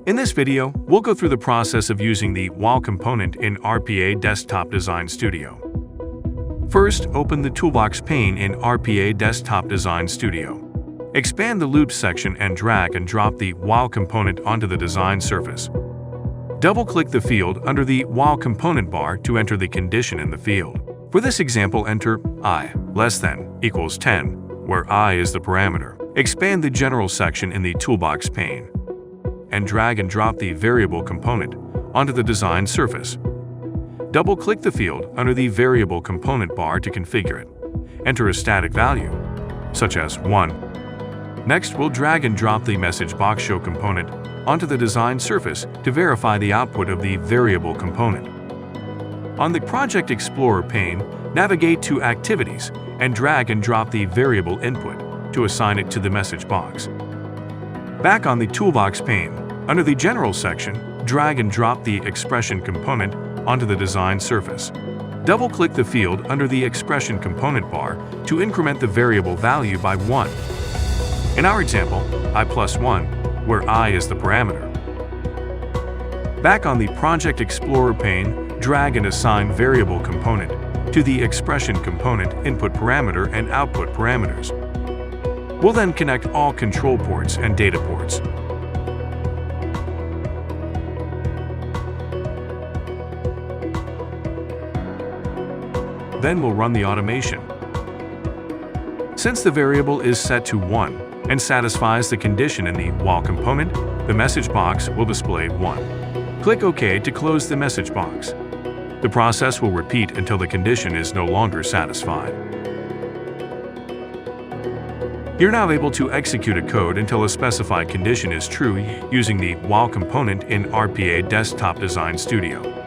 In this video, we'll go through the process of using the while component in RPA Desktop Design Studio. First, open the Toolbox pane in RPA Desktop Design Studio. Expand the Loop section and drag and drop the while component onto the design surface. Double-click the field under the while component bar to enter the condition in the field. For this example, enter I less than equals 10, where I is the parameter. Expand the General section in the Toolbox pane and drag and drop the variable component onto the design surface. Double-click the field under the variable component bar to configure it. Enter a static value, such as 1. Next, we'll drag and drop the message box show component onto the design surface to verify the output of the variable component. On the Project Explorer pane, navigate to Activities and drag and drop the variable input to assign it to the message box. Back on the Toolbox pane, under the General section, drag and drop the expression component onto the design surface. Double-click the field under the expression component bar to increment the variable value by 1. In our example, I plus 1, where I is the parameter. Back on the Project Explorer pane, drag and assign variable component to the expression component input parameter and output parameters. We'll then connect all control ports and data ports. Then we'll run the automation. Since the variable is set to 1 and satisfies the condition in the while component, the message box will display 1. Click OK to close the message box. The process will repeat until the condition is no longer satisfied. You're now able to execute a code until a specified condition is true using the while component in RPA Desktop Design Studio.